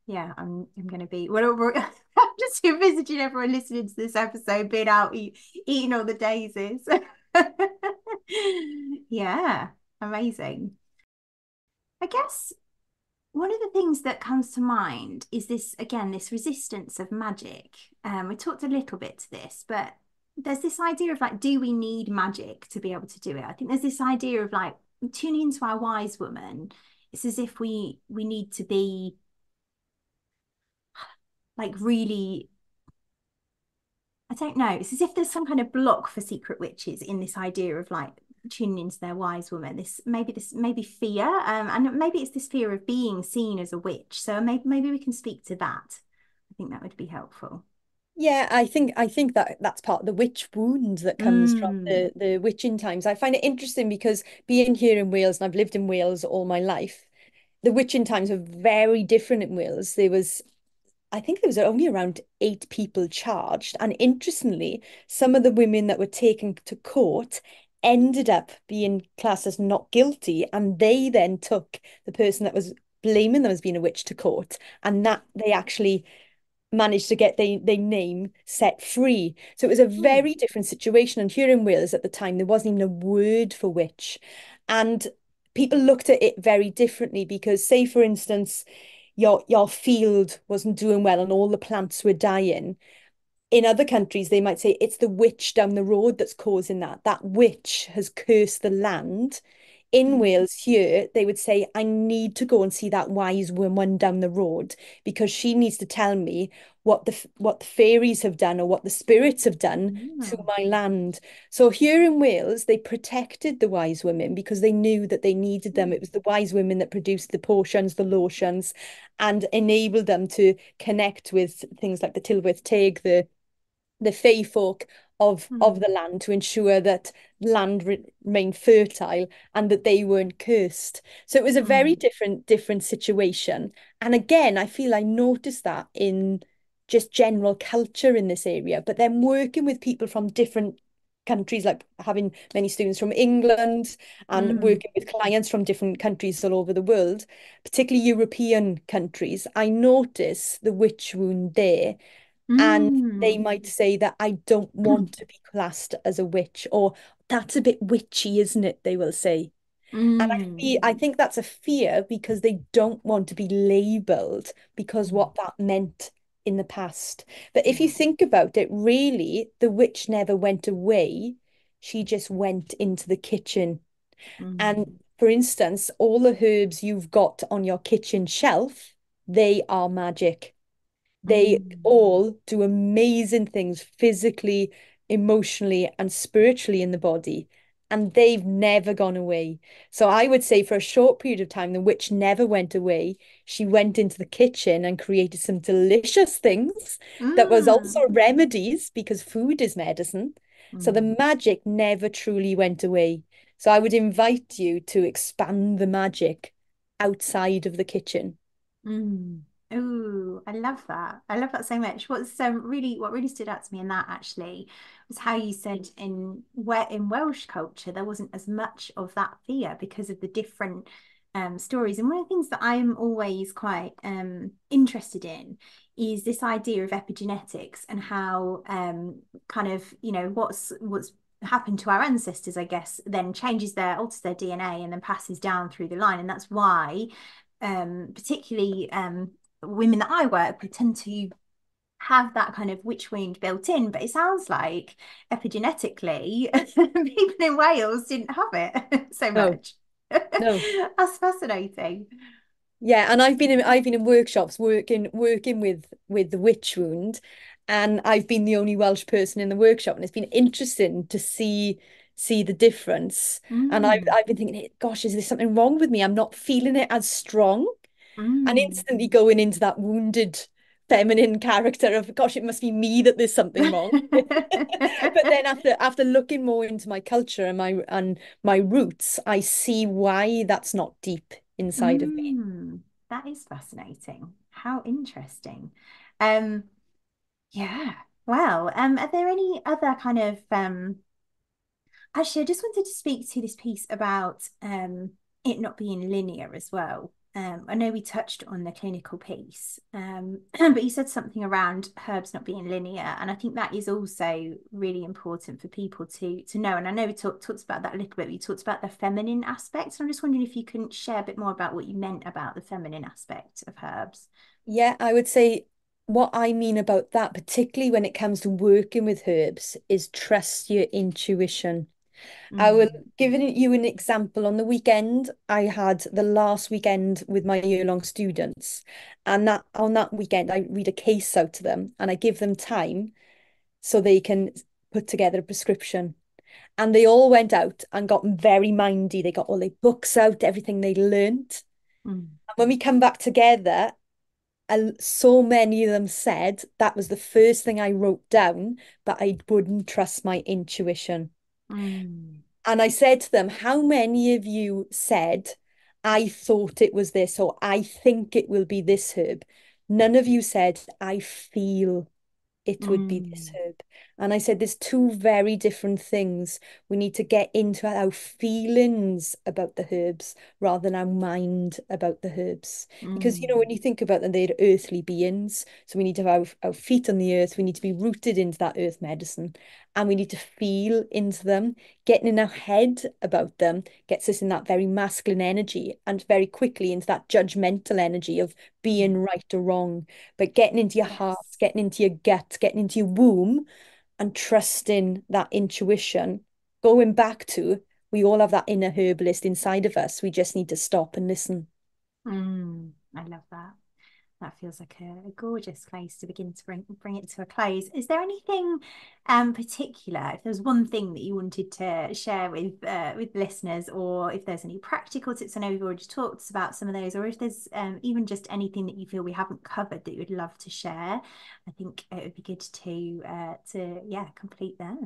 Yeah, I'm gonna be I'm just envisaging everyone listening to this episode being out eating all the daisies. Yeah, amazing. I guess one of the things that comes to mind is this, again, this resistance of magic. We talked a little bit to this, but there's this idea of like, do we need magic to be able to do it? I think there's this idea of like tuning into our wise woman. It's as if we need to be like really, I don't know. It's as if there's some kind of block for secret witches in this idea of like tuning into their wise woman. This maybe fear, and maybe it's this fear of being seen as a witch. So maybe we can speak to that. I think that would be helpful. Yeah, I think that that's part of the witch wound that comes from Mm. the witching times. I find it interesting because being here in Wales, and I've lived in Wales all my life, the witching times were very different in Wales. I think there was only around 8 people charged. And interestingly, some of the women that were taken to court ended up being classed as not guilty. And they then took the person that was blaming them as being a witch to court. And that they actually managed to get their name set free. So it was a Mm. very different situation. And here in Wales at the time, there wasn't even a word for witch. And people looked at it very differently because, say, for instance, your field wasn't doing well and all the plants were dying. In other countries, they might say it's the witch down the road that's causing that. That witch has cursed the land. In Mm. Wales, here, they would say, I need to go and see that wise woman down the road because she needs to tell me what the fairies have done or what the spirits have done to Mm. my land. So here in Wales, they protected the wise women because they knew that they needed them. It was the wise women that produced the potions, the lotions, and enabled them to connect with things like the Tylwyth Teg, the fey folk of Mm. the land to ensure that land remained fertile and that they weren't cursed. So it was a very Mm. different situation. And again, I feel I noticed that in just general culture in this area, but then working with people from different countries, like having many students from England and Mm. working with clients from different countries all over the world, particularly European countries, I notice the witch wound there. And they Mm. might say that I don't want to be classed as a witch, or that's a bit witchy, isn't it? They will say. And Mm. I think that's a fear because they don't want to be labeled because Mm. what that meant in the past. But if you Yeah. think about it, really, the witch never went away. She just went into the kitchen. And Mm. for instance, all the herbs you've got on your kitchen shelf, they are magic. They Mm. all do amazing things physically, emotionally, and spiritually in the body. And they've never gone away. So I would say for a short period of time, the witch never went away. She went into the kitchen and created some delicious things that was also Mm. remedies because food is medicine. So the Mm. magic never truly went away. So I would invite you to expand the magic outside of the kitchen. Mm. Ooh, I love that. I love that so much. What really stood out to me in that actually was how you said in Welsh culture there wasn't as much of that fear because of the different stories. And one of the things that I'm always quite interested in is this idea of epigenetics and how kind of, what's happened to our ancestors, I guess, then alters their DNA and then passes down through the line. And that's why particularly women that I work with tend to have that kind of witch wound built in, but it sounds like epigenetically, people in Wales didn't have it so No, much. no. That's fascinating. Yeah, and I've been in workshops working with the witch wound, and I've been the only Welsh person in the workshop, and it's been interesting to see the difference. And Mm, I've been thinking, "Hey, gosh, is there something wrong with me? I'm not feeling it as strong." And mm. instantly going into that wounded feminine character of, gosh, it must be me that there's something wrong. But then after looking more into my culture and my roots, I see why that's not deep inside of me. Mm, that is fascinating. How interesting. Um, yeah. Well, are there any other kind of actually, I just wanted to speak to this piece about it not being linear as well. I know we touched on the clinical piece, but you said something around herbs not being linear, and I think that is also really important for people to know. And I know we talked about that a little bit. We talked about the feminine aspect, so I'm just wondering if you can share a bit more about what you meant about the feminine aspect of herbs. Yeah, I would say what I mean about that, particularly when it comes to working with herbs, is trust your intuition. I will Mm, give you an example. On the weekend, I had the last weekend with my year-long students, and that on that weekend, I read a case out to them and I give them time so they can put together a prescription. And they all went out and got very mindy. They got all their books out, everything they learnt. mm, And when we come back together, and so many of them said that was the first thing I wrote down, but I wouldn't trust my intuition. mm, And I said to them, how many of you said, I thought it was this, or I think it will be this herb? None of you said, I feel it would be this mm, herb. And I said, there's two very different things. We need to get into our feelings about the herbs rather than our mind about the herbs. Because, mm, when you think about them, they're earthly beings. So we need to have our feet on the earth. We need to be rooted into that earth medicine. And we need to feel into them. Getting in our head about them gets us in that very masculine energy and very quickly into that judgmental energy of mm. being right or wrong. But getting into your heart, Yes. getting into your gut, getting into your womb, and trusting that intuition, going back to we all have that inner herbalist inside of us. We just need to stop and listen. I love that. That feels like a gorgeous place to begin to bring it to a close. Is there anything particular, if there's one thing that you wanted to share with listeners, or if there's any practical tips? I know we've already talked about some of those, or if there's even just anything that you feel we haven't covered that you would love to share, I think it would be good to yeah, complete there.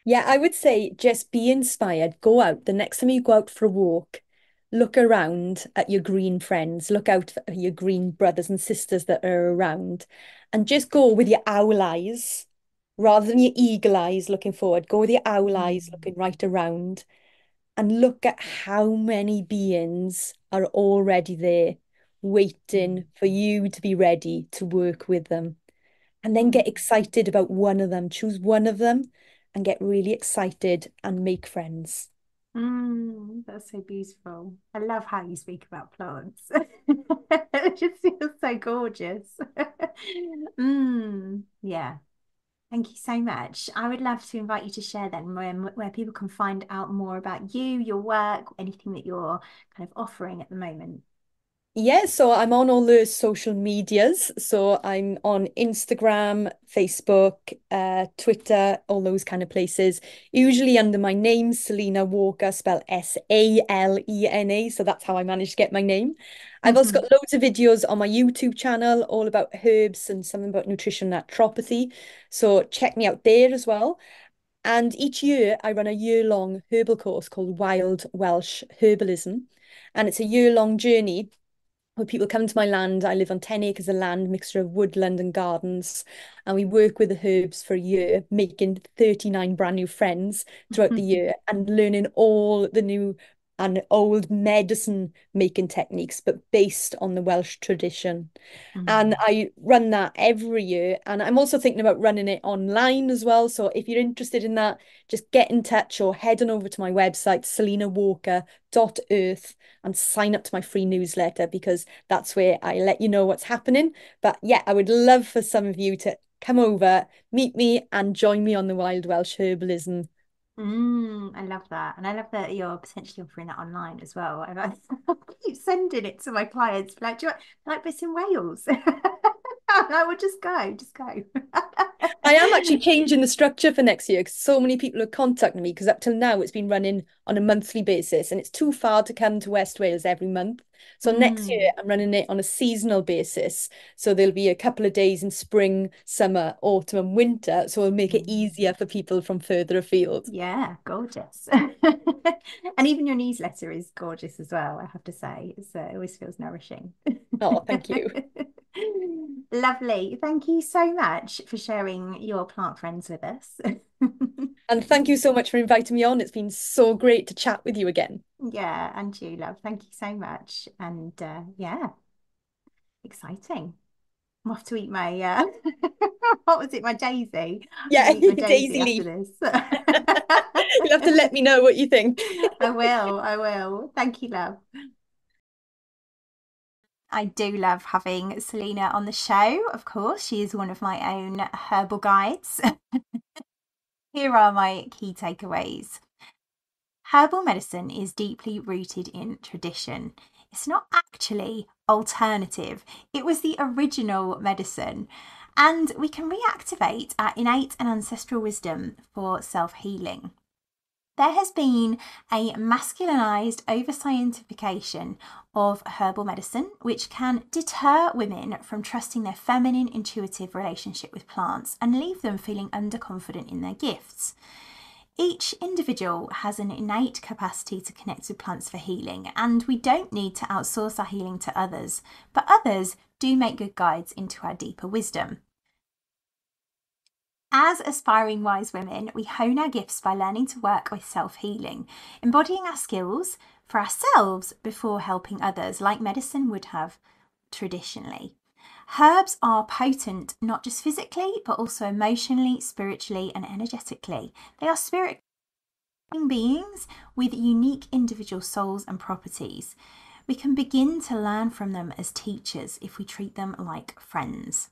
Yeah, I would say just be inspired. Go out. The next time you go out for a walk, look around at your green friends, look out for your green brothers and sisters that are around, and just go with your owl eyes rather than your eagle eyes looking forward. Go with your owl eyes Mm, looking right around and look at how many beings are already there mm, waiting for you to be ready to work with them. And then mm. get excited about one of them. Choose one of them and get really excited and make friends. That's so beautiful. I love how you speak about plants. It just feels so gorgeous. Yeah. Thank you so much. I would love to invite you to share then where people can find out more about you, your work, anything that you're kind of offering at the moment. Yeah, so I'm on all the social medias. So I'm on Instagram, Facebook, Twitter, all those kind of places. Usually under my name, Salena Walker, spelled Salena. So that's how I managed to get my name. I've also got loads of videos on my YouTube channel, all about herbs and something about nutrition naturopathy. So check me out there as well. And each year I run a year-long herbal course called Wild Welsh Herbalism. And it's a year-long journey where people come to my land. I live on 10 acres of land, mixture of woodland and gardens. And we work with the herbs for a year, making 39 brand new friends throughout the year and learning all the new and old medicine making techniques, but based on the Welsh tradition. And Mm. I run that every year. And I'm also thinking about running it online as well. So if you're interested in that, just get in touch or head on over to my website, selenawalker.earth, and sign up to my free newsletter because that's where I let you know what's happening. But yeah, I would love for some of you to come over, meet me, and join me on the Wild Welsh Herbalism. I love that. And I love that you're potentially offering that online as well. I keep sending it to my clients, like, do you like this in Wales? I will just go, just go. I am actually changing the structure for next year because so many people are contacting me because up till now it's been running on a monthly basis and it's too far to come to West Wales every month. So next year Mm, I'm running it on a seasonal basis. So there'll be a couple of days in spring, summer, autumn, and winter. So it'll make it mm. easier for people from further afield. Yeah, gorgeous. And even your newsletter is gorgeous as well, I have to say. It always feels nourishing. Oh, thank you. Lovely. Thank you so much for sharing your plant friends with us. And thank you so much for inviting me on. It's been so great to chat with you again. Yeah, and you, love. Thank you so much. And yeah, exciting. I'm off to eat my what was it, my daisy? I'm Yeah, gonna eat my daisy daisy after leaf. this. You'll have to let me know what you think. I will, I will. Thank you, love. I do love having Salena on the show, of course. She is one of my own herbal guides. Here are my key takeaways. Herbal medicine is deeply rooted in tradition. It's not actually alternative, it was the original medicine. And we can reactivate our innate and ancestral wisdom for self healing. There has been a masculinized over scientification of herbal medicine, which can deter women from trusting their feminine, intuitive relationship with plants and leave them feeling underconfident in their gifts. Each individual has an innate capacity to connect with plants for healing, and we don't need to outsource our healing to others, but others do make good guides into our deeper wisdom. As aspiring wise women, we hone our gifts by learning to work with self-healing, embodying our skills for ourselves before helping others, like medicine would have traditionally. Herbs are potent not just physically, but also emotionally, spiritually, and energetically. They are spirit beings with unique individual souls and properties. We can begin to learn from them as teachers if we treat them like friends.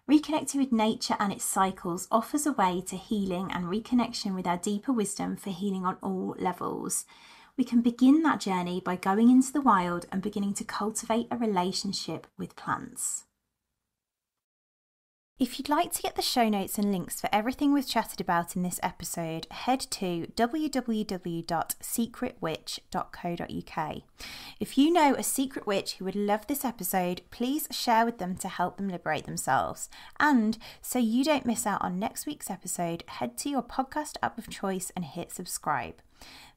Reconnecting with nature and its cycles offers a way to healing and reconnection with our deeper wisdom for healing on all levels. We can begin that journey by going into the wild and beginning to cultivate a relationship with plants. If you'd like to get the show notes and links for everything we've chatted about in this episode, head to www.secretwitch.co.uk. If you know a secret witch who would love this episode, please share with them to help them liberate themselves. And so you don't miss out on next week's episode, head to your podcast app of choice and hit subscribe.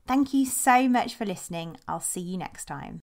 Thank you so much for listening. I'll see you next time.